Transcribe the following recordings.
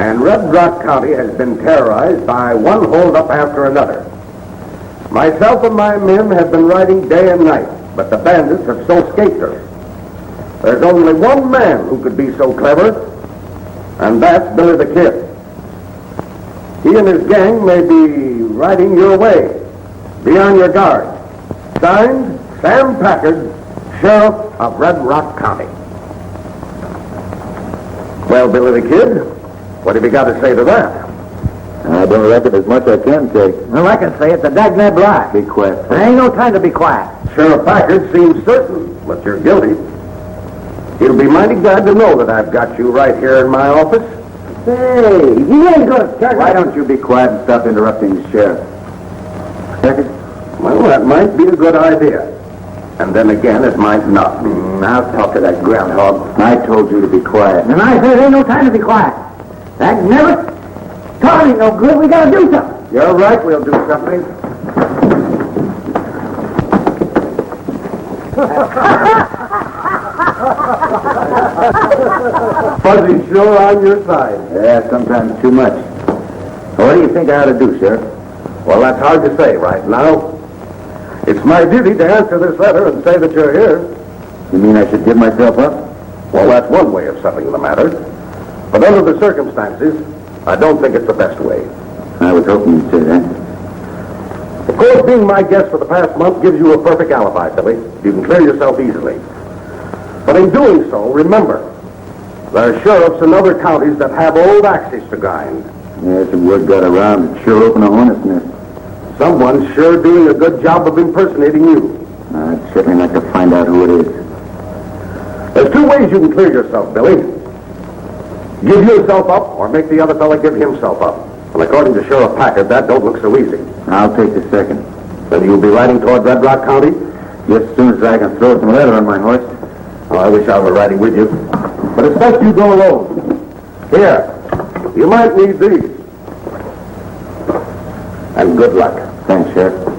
and Red Rock County has been terrorized by one holdup after another. Myself and my men have been riding day and night, but the bandits have so escaped us. There's only one man who could be so clever, and that's Billy the Kid. He and his gang may be riding your way. Be on your guard. Signed, Sam Packard, Sheriff of Red Rock County. Well, Billy the Kid, what have you got to say to that? I don't reckon as much I can say. Well, I can say it's a dagnab lie. Be quiet. There ain't no time to be quiet. Sheriff Packard seems certain that you're guilty. He'll be mighty glad to know that I've got you right here in my office. Hey, you ain't good, Chuck. Why don't you be quiet and stop interrupting the sheriff? Second? Well, that might be a good idea. And then again, it might not be. I'll talk to that groundhog. I told you to be quiet. And I said there ain't no time to be quiet. That never... Talking ain't no good. We gotta do something. You're right, we'll do something. Fuzzy's sure on your side. Yeah, sometimes too much. What do you think I ought to do, Sheriff? Well, that's hard to say right now. It's my duty to answer this letter and say that you're here. You mean I should give myself up? Well, that's one way of settling the matter. But under the circumstances, I don't think it's the best way. I was hoping you'd say that. Of course, being my guest for the past month gives you a perfect alibi, Billy. You can clear yourself easily. But in doing so, remember, there are sheriffs in other counties that have old axes to grind. Yes, the word got around. It sure opened a hornet's nest. Someone's sure doing a good job of impersonating you. I'd certainly like to find out who it is. There's two ways you can clear yourself, Billy. Give yourself up, or make the other fella give himself up. And according to Sheriff Packard, that don't look so easy. I'll take the second. Then you'll be riding toward Red Rock County? Just as soon as I can throw some leather on my horse. Oh, I wish I were riding with you. But it's best you go alone. Here, you might need these. And good luck. Thanks, Sheriff.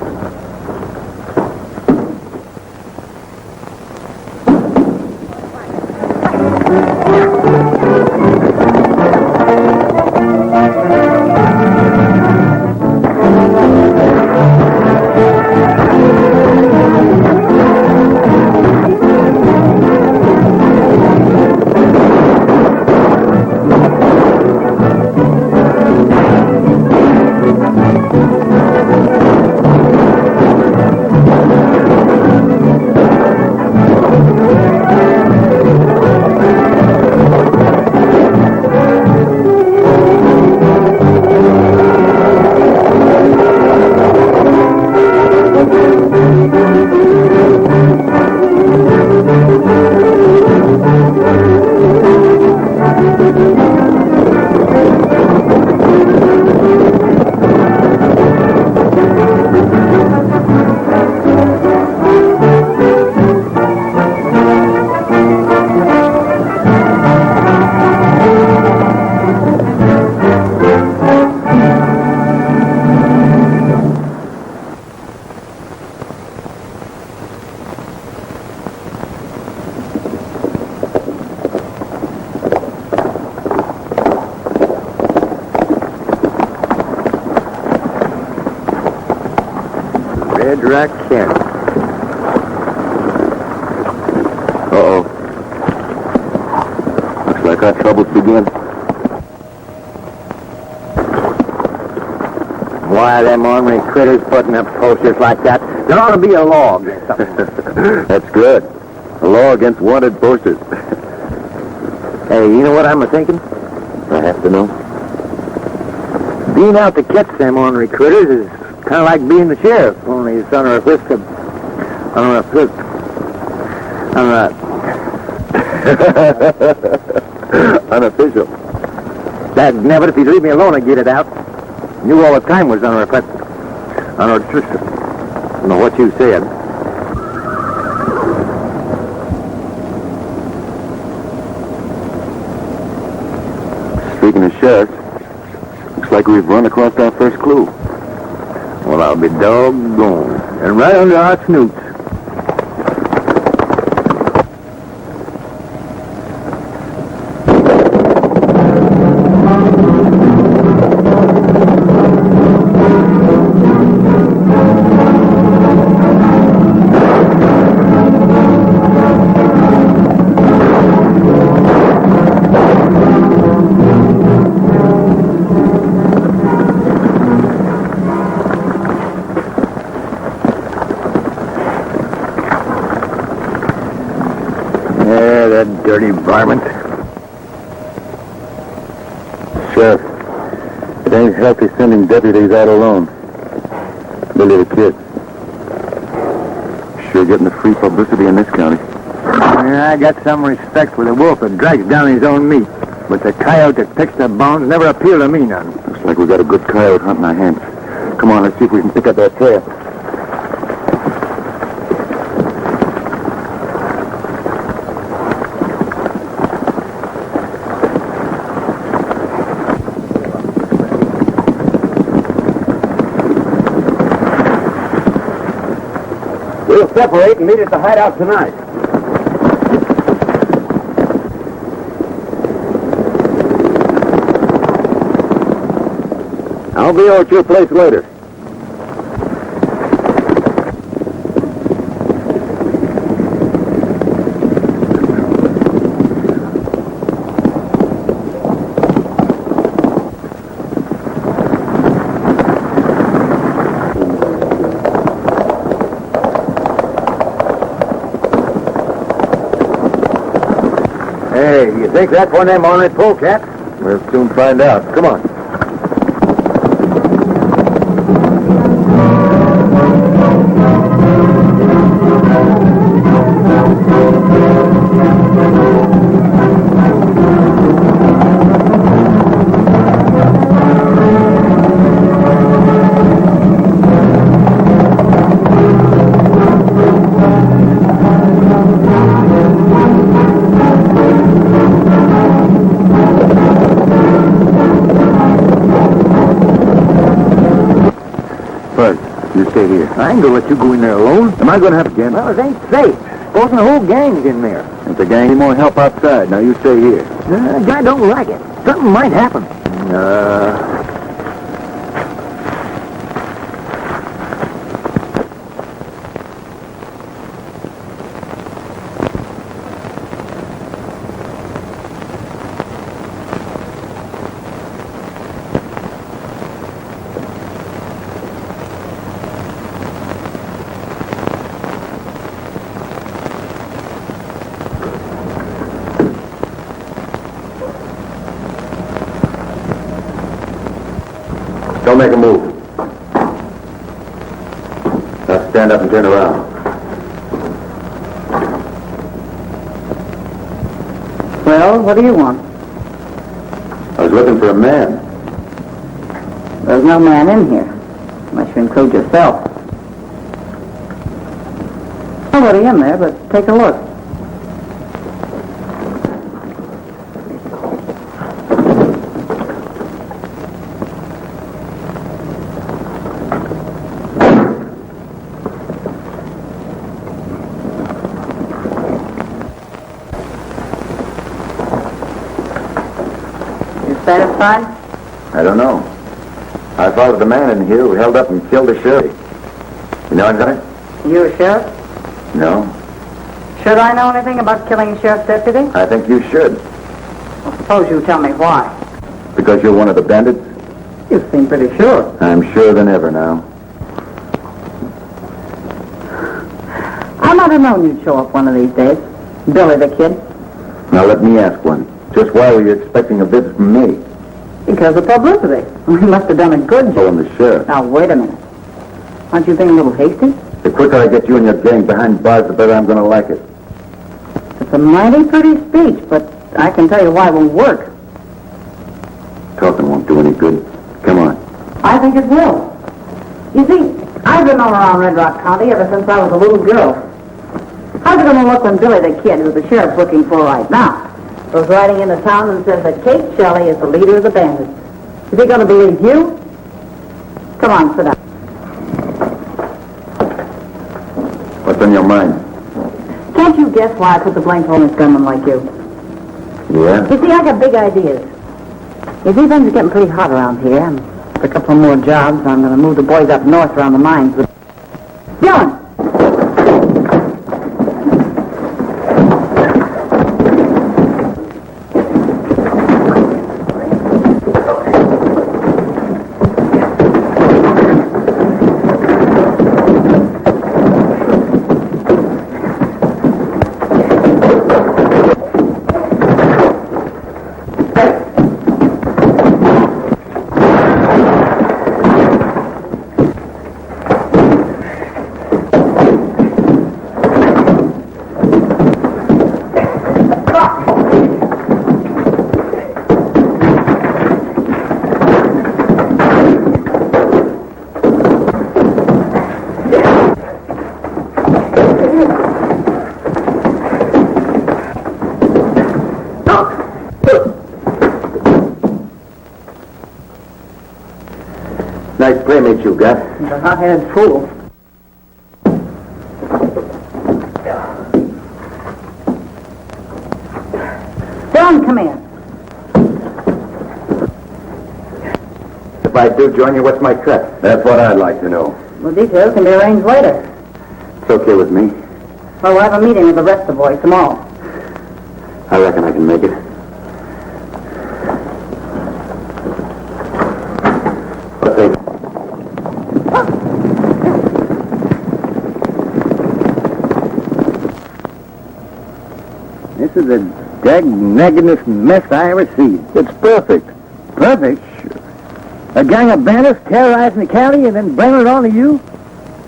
Red Rock County. Uh-oh. Looks like our troubles begin. Why, them ornery critters putting up posters like that? There ought to be a law against something. That's good. A law against wanted posters. Hey, you know what I'm a-thinking? I have to know. Being out to catch them ornery critters is kind of like being the sheriff, only it's under a whisk of... Unofficial. That never, if you'd leave me alone, I'd get it out. Knew all the time was under a whisk. I don't know what you said. Speaking of sheriffs, looks like we've run across our first clue. Well, I'll be doggone. And right under our snoots. dirty varmint. Sheriff, it ain't healthy sending deputies out alone. Billy the Kid. Sure getting the free publicity in this county. Yeah, I got some respect for the wolf that drags down his own meat. But the coyote that picks the bones never appealed to me none. Looks like we got a good coyote hunt in our hands. Come on, let's see if we can pick up that trail. We'll separate and meet at the hideout tonight. I'll be over at your place later. Hey, you think that's one of them ornery polecats? We'll soon find out. Come on. I ain't gonna let you go in there alone. Am I going to have again? Well, it ain't safe. Supposing the whole gang's in there. If the gang need more help outside, now you stay here. The guy don't like it. Something might happen. Don't make a move. Now stand up and turn around. Well, what do you want? I was looking for a man. There's no man in here, unless you include yourself. Nobody in there, but take a look. Satisfied? I don't know. I followed the man in here who held up and killed the sheriff. You know anything? You a sheriff? No. Should I know anything about killing a sheriff's deputy? I think you should. Well, suppose you tell me why. Because you're one of the bandits? You seem pretty sure. I'm surer than ever now. I might have known you'd show up one of these days. Billy the Kid. Now let me ask one. Just why were you expecting a visit from me? Because of publicity. We must have done a good Oh, job. and the sheriff. Now, wait a minute. Aren't you being a little hasty? The quicker I get you and your gang behind bars, the better I'm going to like it. It's a mighty pretty speech, but I can tell you why it won't work. Talking won't do any good. Come on. I think it will. You see, I've been all around Red Rock County ever since I was a little girl. How's it going to look when Billy the Kid, who the sheriff's looking for right now, goes riding into town and says that Kate Shelly is the leader of the bandits? Is he going to believe you? Come on, sit down. What's on your mind? Can't you guess why I put the blame on this gunman like you? Yeah? You see, I got big ideas. You see, things are getting pretty hot around here. And for a couple more jobs, I'm going to move the boys up north around the mines. Dylan! Nice playmate you got. He's a hot-headed fool. Don, come in. If I do join you, what's my cut? That's what I'd like to know. Well, details can be arranged later. It's okay with me. Well, we'll have a meeting with the rest of the boys tomorrow. I reckon I can make it. What they... This is the dag-naggingest mess I ever see. It's perfect. Perfect? Sure. A gang of bandits terrorizing the county and then blaming it on to you?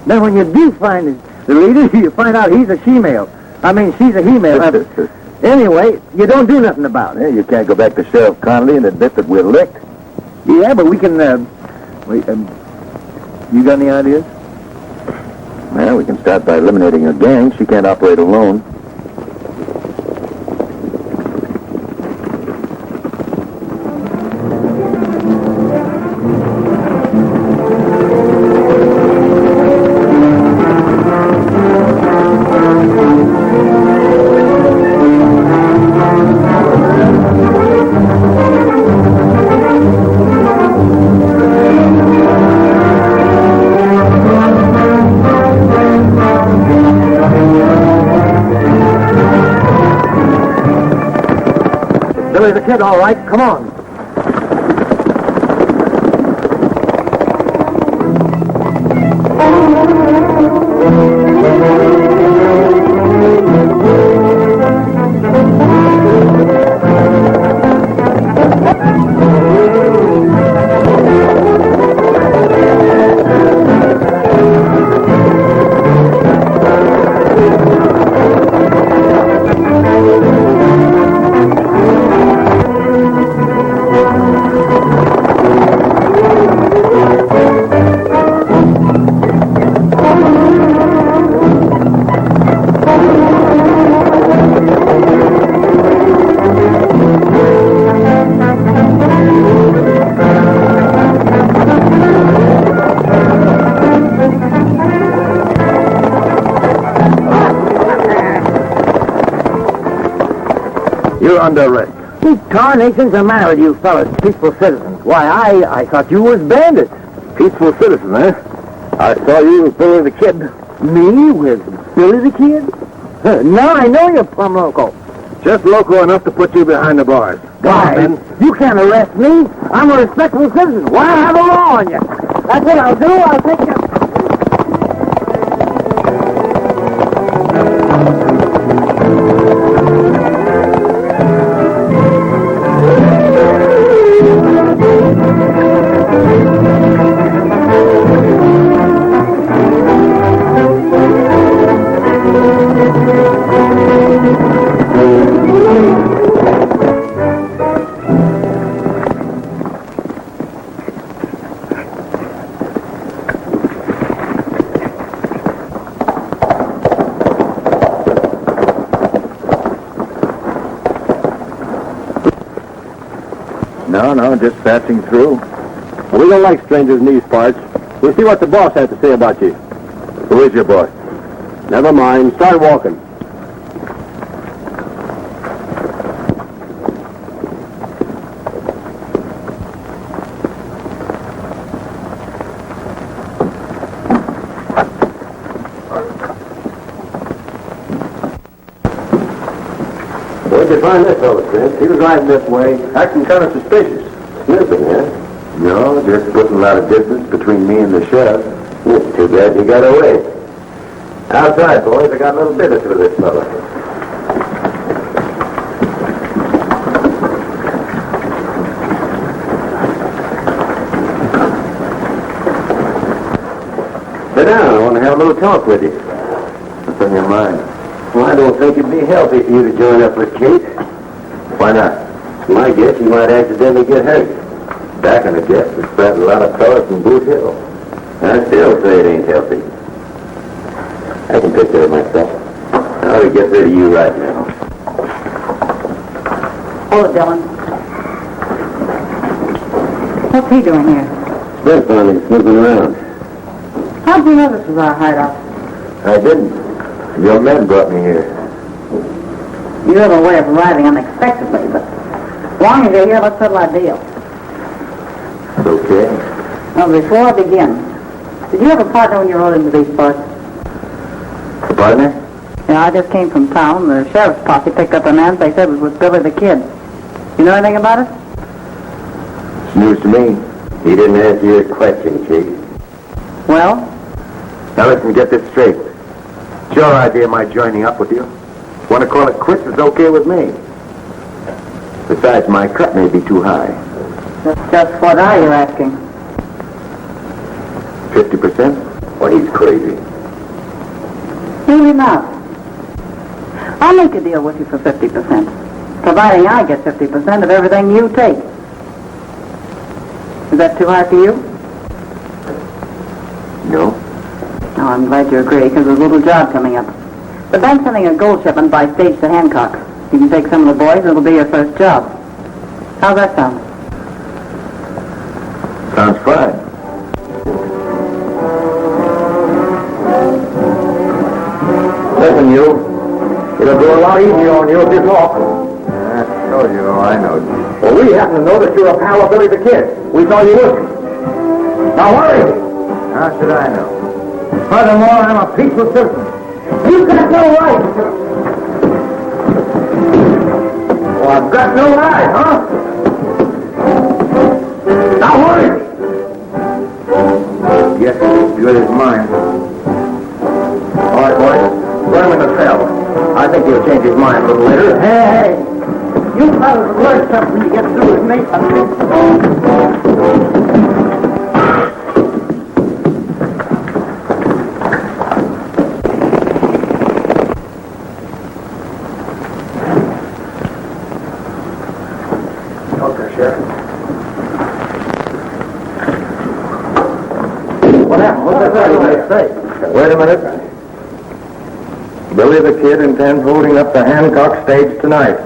Then when you do find the leader, you find out he's a she-male. I mean, she's a he-male. Anyway, you don't do nothing about it. Yeah, you can't go back to Sheriff Connolly and admit that we're licked. Yeah, but we can, you got any ideas? Well, we can start by eliminating her gang. She can't operate alone. Billy's a kid, all right. Come on. You're under arrest. What tarnation's the matter with you fellas, peaceful citizens? Why, I thought you was bandits. Peaceful citizen, eh? I saw you with Billy the Kid. Me with Billy the Kid? Now I know you're plumb loco. Just local enough to put you behind the bars. Why, you can't arrest me. I'm a respectable citizen. Why have a law on you? That's what I'll do. I'll take you. No, just passing through. Well, we don't like strangers in these parts. We'll see what the boss has to say about you. Who is your boss? Never mind. Start walking. Where'd you find this fellow, Chris? He was riding this way, acting kind of suspicious. Sniffing, eh? No, just putting a lot of distance between me and the sheriff. Too bad you got away. Outside, boys, I got a little business with this fellow. Sit down. I want to have a little talk with you. What's on your mind? Well, I don't think it'd be healthy for you to join up with Kate. Why not? It's my guess you might accidentally get hurt. Back in the guess, we spread a lot of color from Boot Hill. I still say it ain't healthy. I can take care of myself. I ought to get rid of you right now. Hold it, Dylan. What's he doing here? Smith found him snooping around. How'd you know this was our hideout? I didn't. Your men brought me here. You have a way of arriving unexpectedly, but as long as you're here, let's settle our deal. It's okay. Now, before I begin, did you have a partner when you rode into these parts? A partner? Yeah, I just came from town. The sheriff's posse picked up a man they said was with Billy the Kid. You know anything about it? It's news to me. He didn't answer your question, Kate. Well? Now listen, get this straight. It's your idea of my joining up with you. Want to call it quits, it's okay with me. Besides, my cut may be too high. That's just what are you asking? 50%? Well, he's crazy. Maybe not. I'll make a deal with you for 50%, providing I get 50% of everything you take. Is that too high for you? No. Oh, I'm glad you agree, because there's a little job coming up. The bank's sending a gold shipment by stage to Hancock. You can take some of the boys, it'll be your first job. How's that sound? Sounds fine. Listen, you. It'll do a lot easier on you if you talk. I told you, I know. Well, we happen to know that you're a pal of Billy the Kid. We saw you with him. Now, where is he? How should I know? Furthermore, I'm a peaceful citizen. You've got no right. Well, I've got no right, huh? Now, where is he? Yes, it's good as mine. All right, boys. Put him in the cell. I think he'll change his mind a little later. Hey! You fellas will learn something when you get through with me. Okay, Sheriff. What happened? What's that say? Wait a minute. Billy the Kid intends holding up the Hancock stage tonight.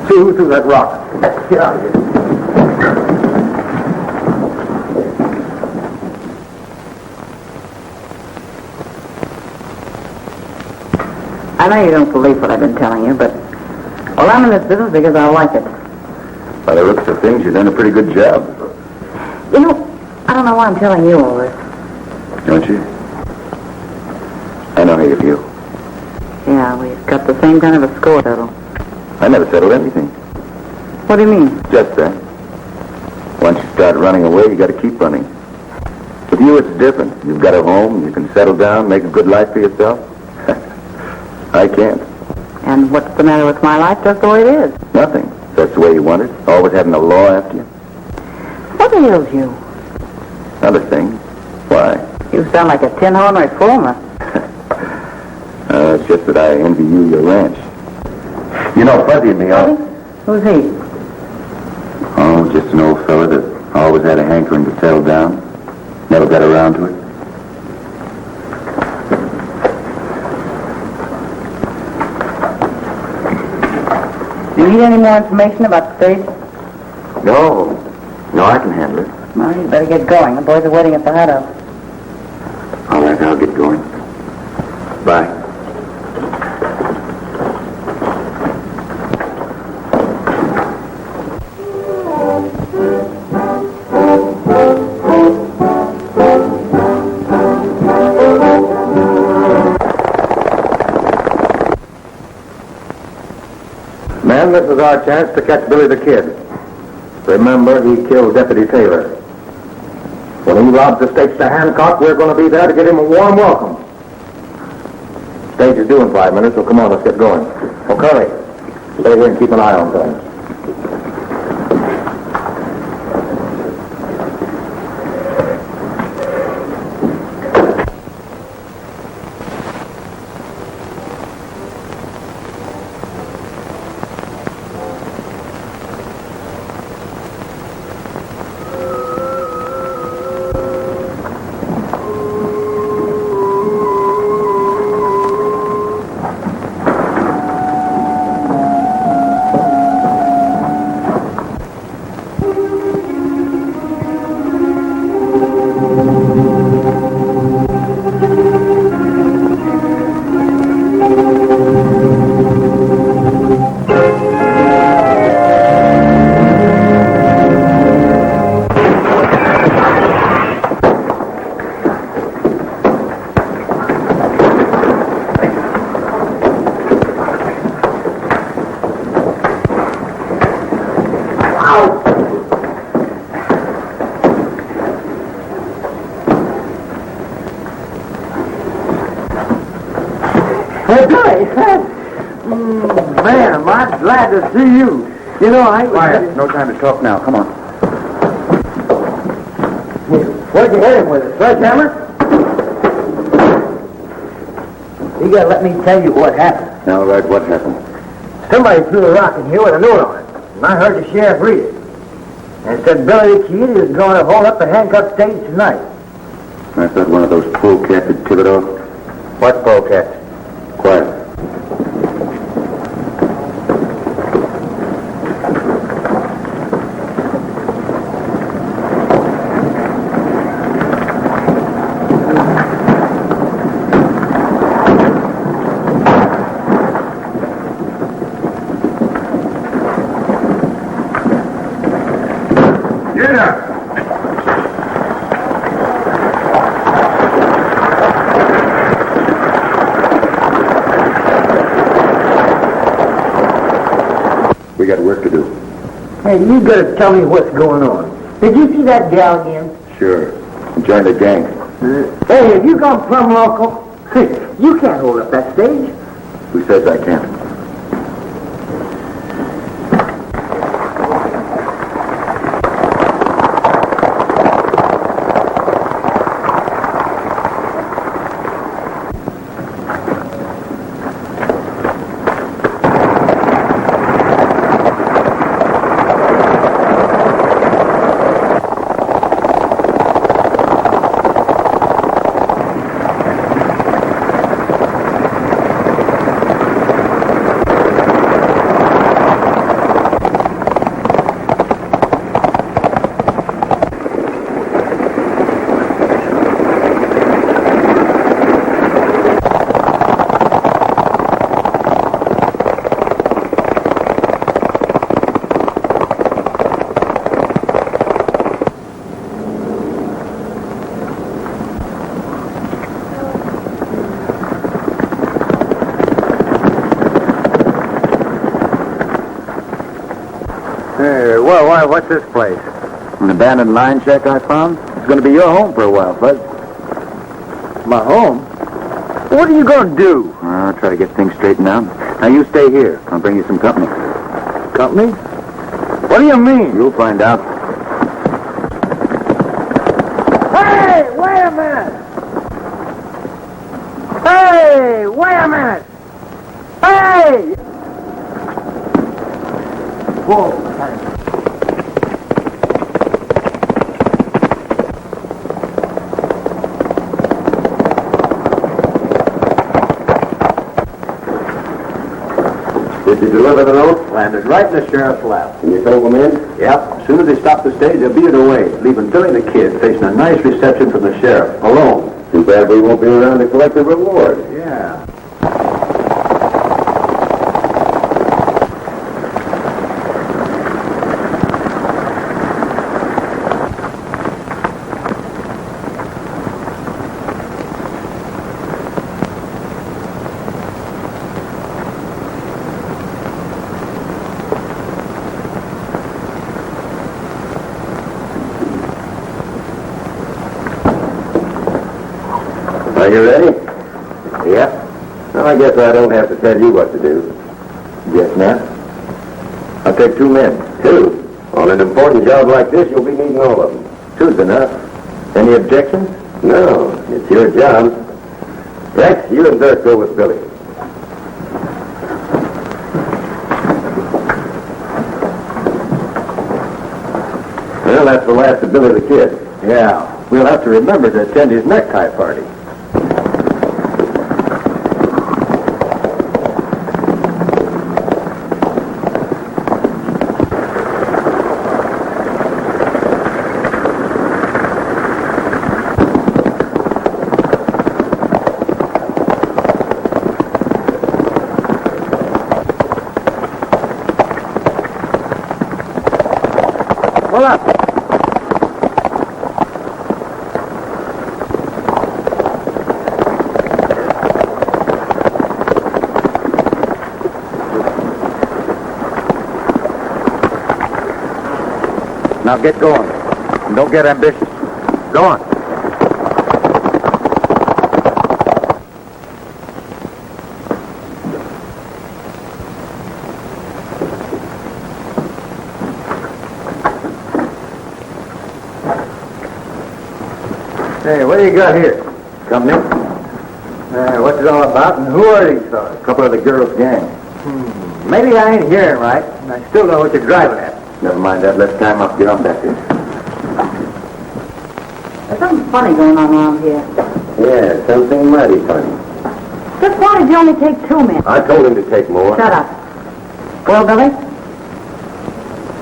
See who threw that rock. Get out of here. I know you don't believe what I've been telling you, but, well, I'm in this business because I like it. By the looks of things, you've done a pretty good job. You know, I don't know why I'm telling you all this. Don't you? I know how you feel. Yeah, we've got the same kind of a score total. I never settled anything. What do you mean? Just that. Once you start running away, you got to keep running. With you, it's different. You've got a home, you can settle down, make a good life for yourself. I can't. And what's the matter with my life? Just the way it is. Nothing. That's the way you want it. Always having the law after you. What ails you? Another thing. Why? You sound like a tin-horn reformer. It's just that I envy you your ranch. You know, Fuzzy and me are... Who's he? Oh, just an old fella that always had a hankering to settle down. Never got around to it. Do you need any more information about the stage? No. No, I can handle it. Well, you better get going. The boys are waiting at the hideout. All right, I'll get going. Bye. Men, this is our chance to catch Billy the Kid. Remember, he killed Deputy Taylor. When he robs the stakes to Hancock, we're going to be there to give him a warm welcome. Stage is due in 5 minutes, so come on, let's get going. Oh, Curly, stay here and keep an eye on things. Man, am I glad to see you. You know, Quiet. No time to talk now. Come on. Where'd you hit him with? A sledgehammer? You gotta let me tell you what happened. All right, what happened? Somebody threw a rock in here with a note on it, and I heard the sheriff read it. And it said Billy the Kid is going to hold up the handcuff stage tonight. I thought one of those polecats had tipped it off. What polecat? Quiet. We got work to do. Hey, you gotta tell me what's going on. Did you see that gal again? Sure. Join the gang. Hey, have you gone plumb local? You can't hold up that stage. Who says I can't? Well, what's this place? An abandoned line shack I found. It's going to be your home for a while, Fuzz. My home? What are you going to do? I'll try to get things straightened out. Now, you stay here. I'll bring you some company. Company? What do you mean? You'll find out. Hey, wait a minute! Hey, wait a minute! Hey! Whoa. Did you deliver the note? Landed right in the sheriff's lap. And you told them in? Yep. As soon as they stopped the stage, they beat it away, leaving Billy the Kid facing a nice reception from the sheriff, alone. Too bad we won't be around to collect the reward. Yeah. Are you ready? Yep. Well, I guess I don't have to tell you what to do. Yes, ma'am. I'll take 2 men. 2. On an important job like this, you'll be needing all of them. 2's enough. Any objections? No, it's your job. Rex, you and Dirk go with Billy. Well, that's the last of Billy the Kid. Yeah. We'll have to remember to attend his necktie party. Hold up. Now get going. And don't get ambitious. Go on. Hey, what do you got here? Company? What's it all about, and who are these fellas? A couple of the girls' gang. Maybe I ain't hearing right, and I still know what you're driving at. Never mind that. Let's time up. Get on back here. There's something funny going on around here. Yeah, something mighty funny. Just why did you only take 2 men? I told him to take more. Shut up. Well, Billy,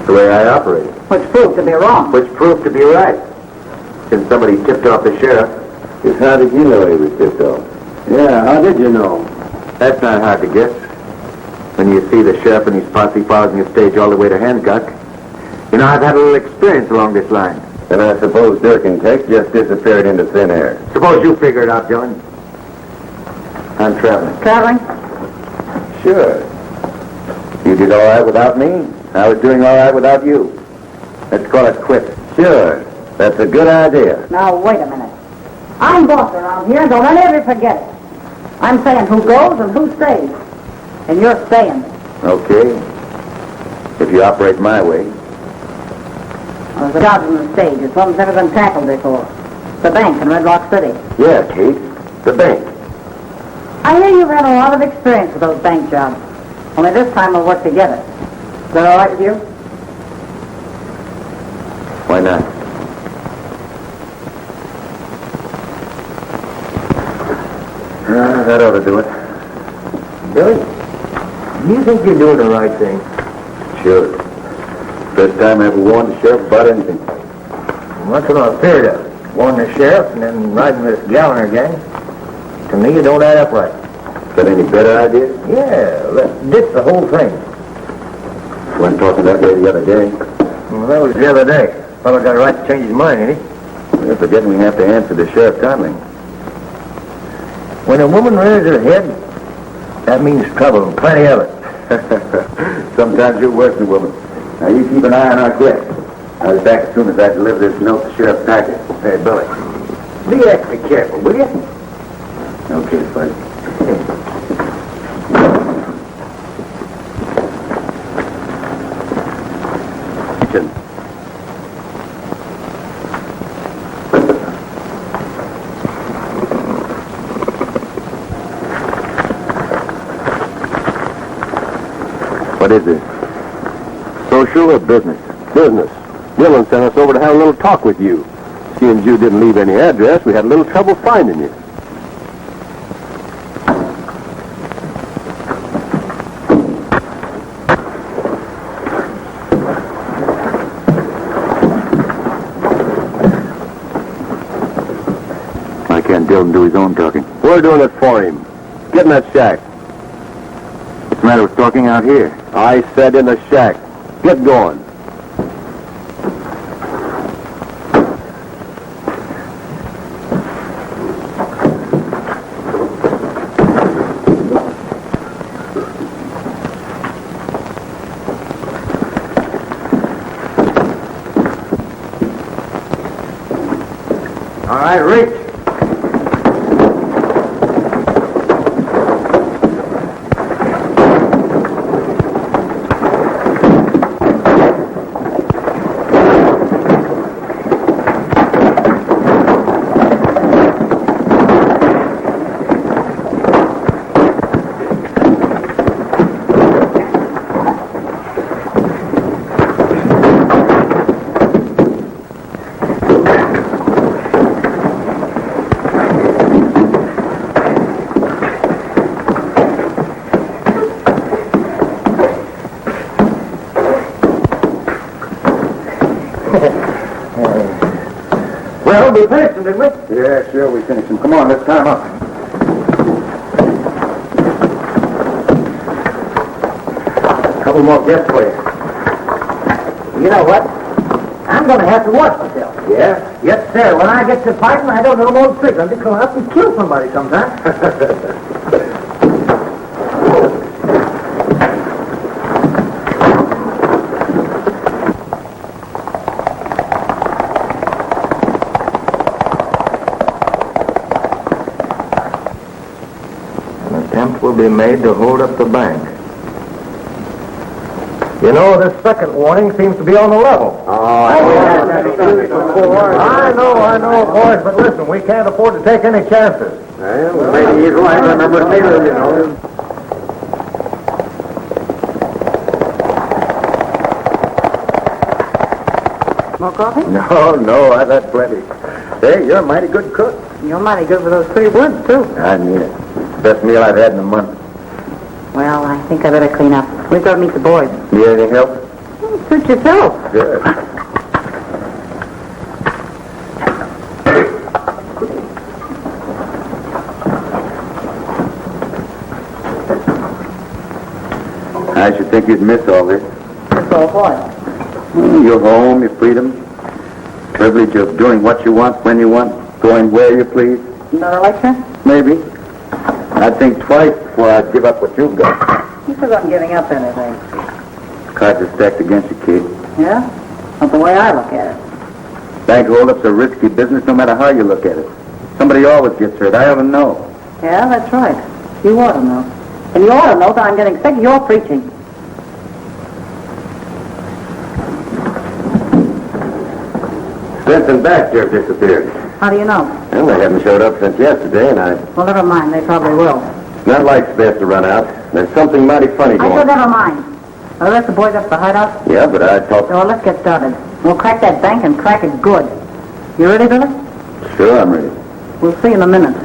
The way I operate. which proved to be wrong. Which proved to be right. Since somebody tipped off the sheriff. Just how did you know he was tipped off? Yeah, how did you know? That's not hard to guess. When you see the sheriff and his posse following the stage all the way to Hancock. You know, I've had a little experience along this line. And I suppose Dirk and Tex just disappeared into thin air. Suppose you figure it out, Dylan. I'm traveling. Traveling? Sure. You did all right without me. I was doing all right without you. Let's call it quits. Sure. That's a good idea. Now, wait a minute. I'm boss around here, and don't let ever forget it. I'm saying who goes and who stays. And you're staying. Okay. If you operate my way. Well, there's a job on the stage. It's one that's never been tackled before. The bank in Red Rock City. Yeah, Kate. The bank. I hear you've had a lot of experience with those bank jobs. Only this time we'll work together. Is that all right with you? Why not? That ought to do it. Billy, do you think you're doing the right thing? Sure. First time I ever warned the sheriff about anything. Well, that's what I feared of. Warn the sheriff and then riding with this Galliner gang. To me, it don't add up right. Got any better idea? Yeah, let's ditch the whole thing. Wasn't talking that way the other day. Well, that was the other day. Fellow got a right to change his mind, ain't he? You're forgetting we have to answer the sheriff timely. When a woman rears her head, that means trouble, and plenty of it. Sometimes you're worse than a woman. Now you keep an eye on our quest. I'll be back as soon as I deliver this note to Sheriff Packard. Hey, Billy, be extra careful, will you? Okay, Bud. What is this? Social or business? Business. Dillon sent us over to have a little talk with you. Seeing you didn't leave any address, we had a little trouble finding you. Why can't Dillon do his own talking? We're doing it for him. Get in that shack. What's the matter with talking out here? I said in the shack. Get going. All right, reach. Well, we finished them, didn't we? Yeah, sure, we finished him. Come on, let's time up. Couple more guests for you. You know what? I'm going to have to watch myself. Yeah? Yes, sir. When I get to fighting, I don't know no tricks. I'm just going to have to kill somebody sometime. An attempt will be made to hold up the bank. You know, this second warning seems to be on the level. I know, boys, but listen, we can't afford to take any chances. Well, maybe he's right. I remember Sayre, you know. More coffee? No, I've had plenty. Hey, you're a mighty good cook. You're mighty good with those 3 words, too. I mean it. Best meal I've had in a month. Well, I think I better clean up. We've got to meet the boys. Need anything help? Suit yourself. Good. I should think you'd miss all this. Miss all what? Your home, your freedom, privilege of doing what you want, when you want, going where you please. Another lecture? Maybe. I'd think twice before I'd give up what you've got. You said I'm giving up anything. Cards are stacked against you, kid. Yeah? Not the way I look at it. Bank holdups are risky business no matter how you look at it. Somebody always gets hurt. I haven't know. Yeah, that's right. You ought to know. And you ought to know that I'm getting sick of your preaching. Spence and Baxter have disappeared. How do you know? Well, they haven't showed up since yesterday, and Well, never mind. They probably will. not like Spence to run out. There's something mighty funny I going said on. never mind. I'll let the boys up to the hideout. Yeah, but I thought... So let's get started. We'll crack that bank and crack it good. You ready, Billy? Sure, I'm ready. We'll see in a minute.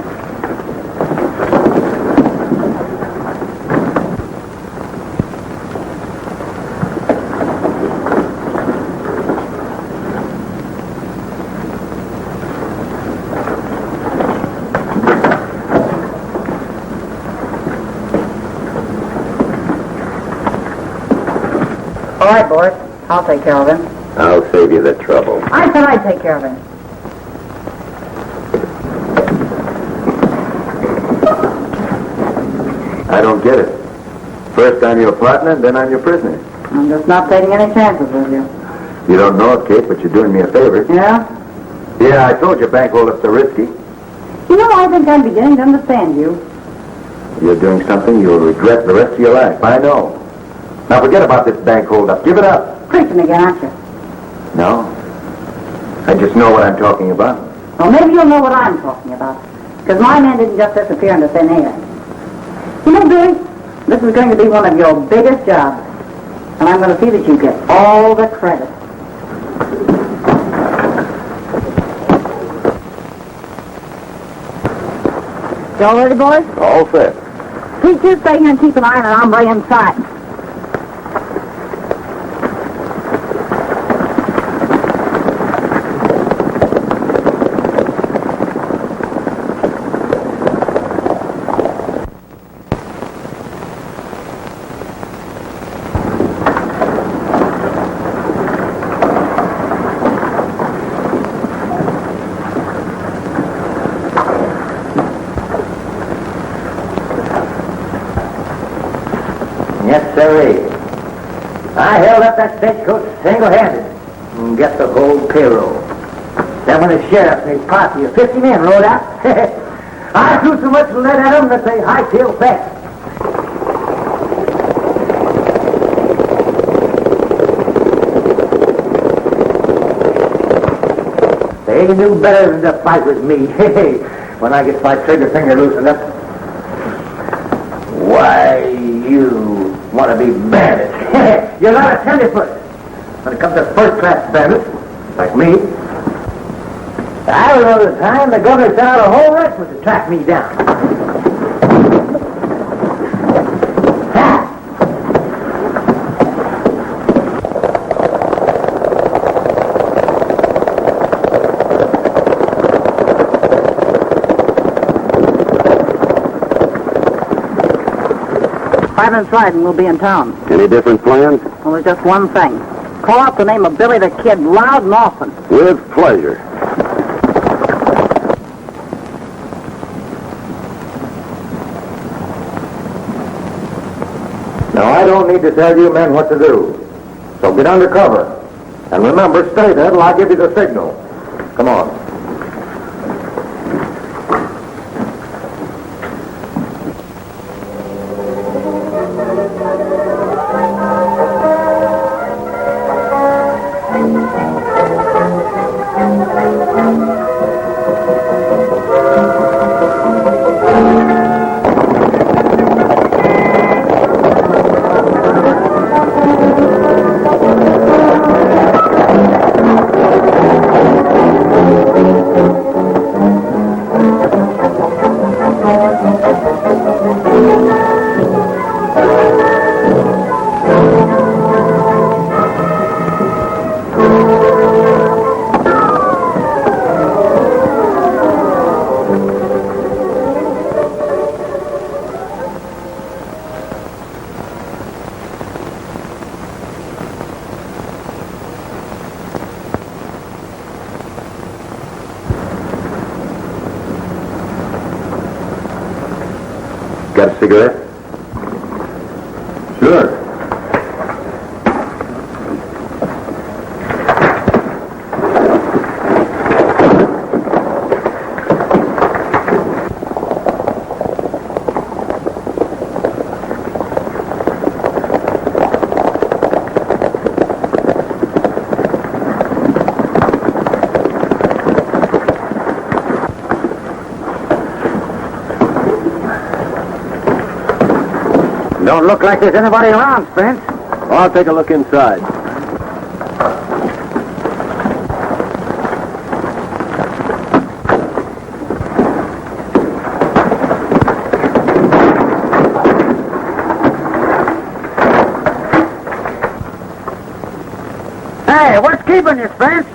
All right, boys. I'll take care of him. I'll save you the trouble. I said I'd take care of him. I don't get it. First I'm your partner, then I'm your prisoner. I'm just not taking any chances with you. You don't know it, Kate, but you're doing me a favor. Yeah? Yeah, I told you bank holdups are risky. You know, I think I'm beginning to understand you. You're doing something you'll regret the rest of your life. I know. Now forget about this bank holdup. Give it up. Preaching again, aren't you? No. I just know what I'm talking about. Well, maybe you'll know what I'm talking about. Because my man didn't just disappear into thin air. You know, Billy, this is going to be one of your biggest jobs. And I'm going to see that you get all the credit. You all ready, boys? All set. Pete, you stay here and keep an eye on an hombre inside. Yes, sirree. I held up that stagecoach single-handed and get the whole payroll. Then when the sheriff and his posse of 50 men rode out, I threw so much lead at them that they hightailed back. They knew better than to fight with me. When I get my trigger finger loosened up. Why, you want to be bandits. You're not a tenderfoot. When it comes to first-class bandits, like me, I remember the time the governor sent out a whole regiment to track me down. Ha! Five minutes ride and we'll be in town. Any different plans? Well, there's just one thing. Call out the name of Billy the Kid loud and often. With pleasure. Now, I don't need to tell you men what to do. So get under cover. And remember, stay there till I give you the signal. Come on. cigarette? Sure. Don't look like there's anybody around, Spence. I'll take a look inside. Hey, what's keeping you, Spence?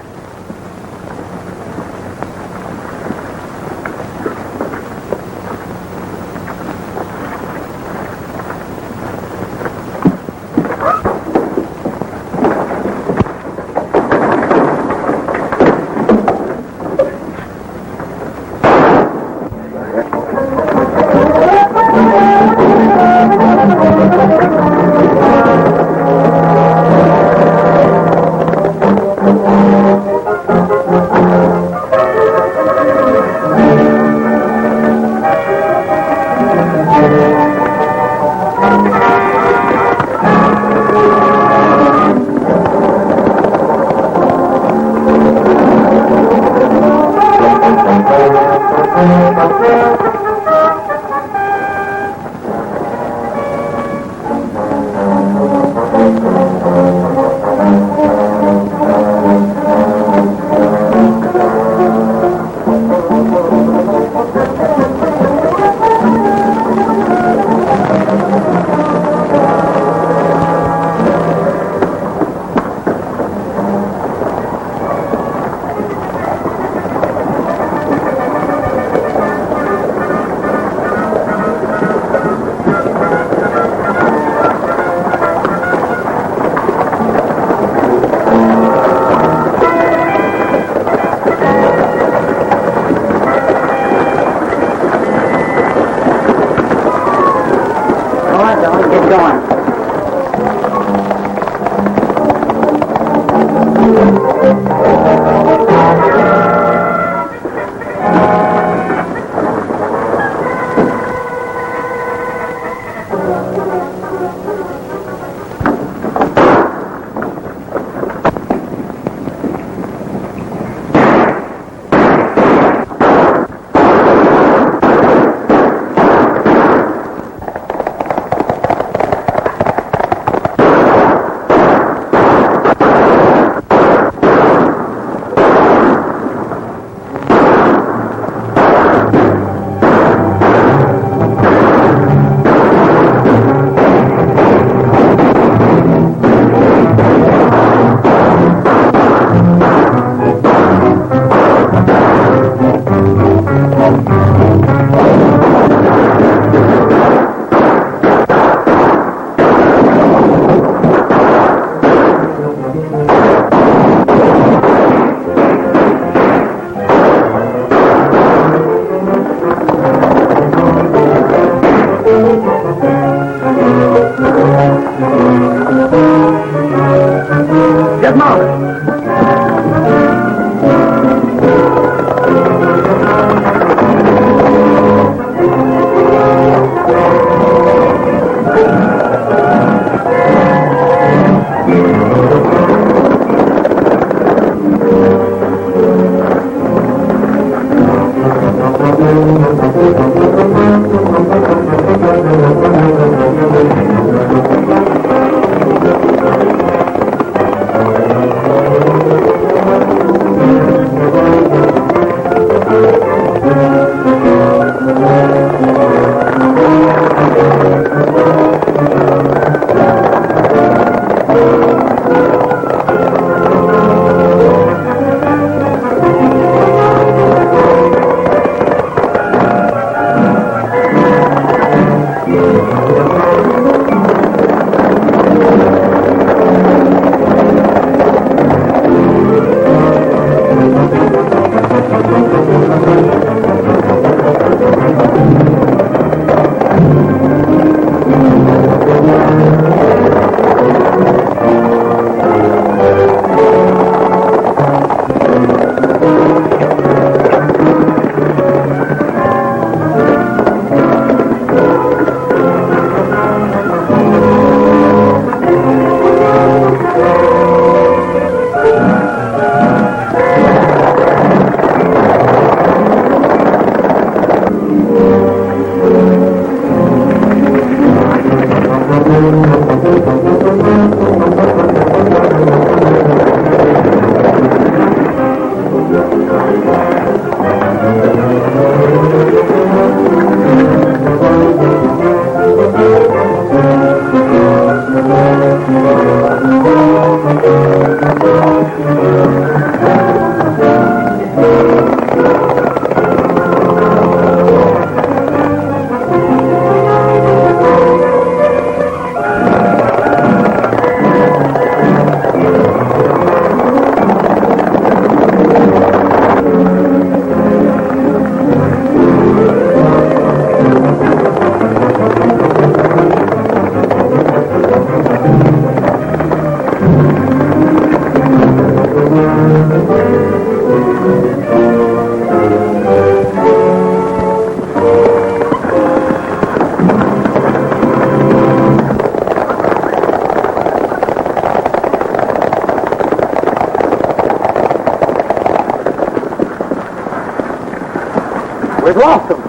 We've lost them.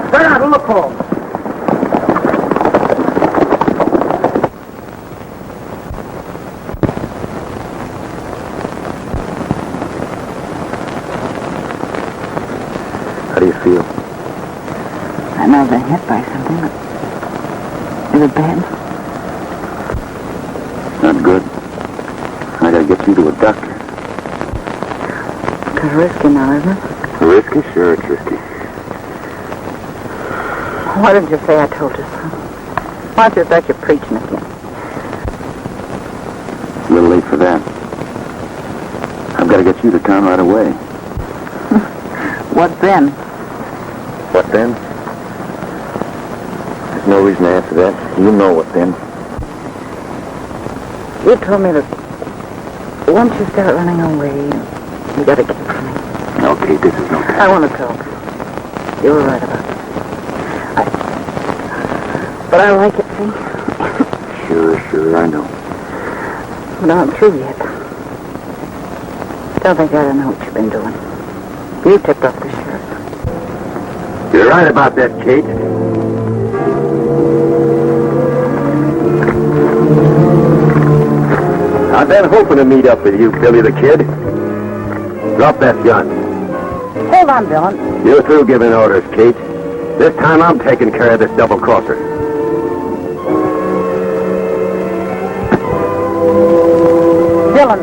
Spread out and look for them. How do you feel? I know I've been hit by something, but is it bad? Not good. I gotta get you to a doctor. It's risky now, isn't it? Risky? Sure, it's risky. Why didn't you say I told you so? Why don't you start your preaching again? It's a little late for that. I've got to get you to town right away. What then? What then? There's no reason to answer that. You know what then. You told me that once you start running away, you gotta keep running. Okay, this is no time. I want to talk. You were right about it. But I like it, see? Sure, I know. But I'm through yet. Don't think I don't know what you've been doing. You tipped off the sheriff. You're right about that, Kate. I've been hoping to meet up with you, Billy the Kid. Drop that gun. Hold on, Dylan. You're through giving orders, Kate. This time I'm taking care of this double-crosser. Dylan.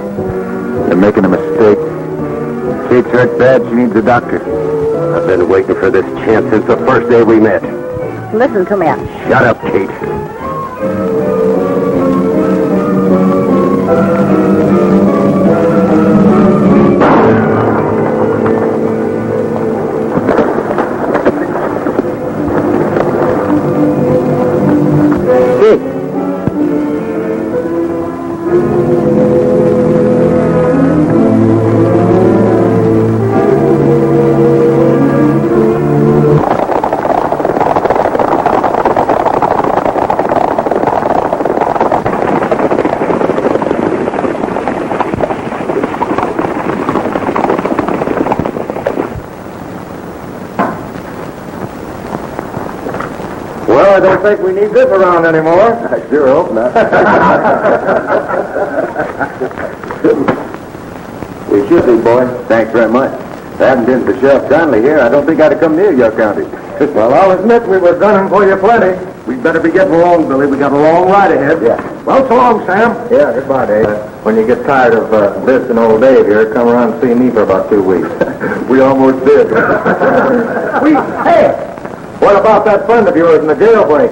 You're making a mistake. Kate's hurt bad. She needs a doctor. I've been waiting for this chance since the first day we met. Listen to me. Shut up, Kate. I don't think we need this around anymore. I sure hope not. We should be, boy. Thanks very much. If it hadn't been for Sheriff Donnelly here, I don't think I'd have come near your county. Well, I'll admit we were gunning for you plenty. We'd better be getting along, Billy. We got a long ride ahead. Yeah. Well, so long, Sam. Yeah, goodbye, Dave. When you get tired of visiting old Dave here, come around and see me for about 2 weeks. We almost did. Hey! What about that friend of yours in the jailbreak?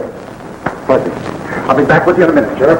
What's it? I'll be back with you in a minute, Sheriff.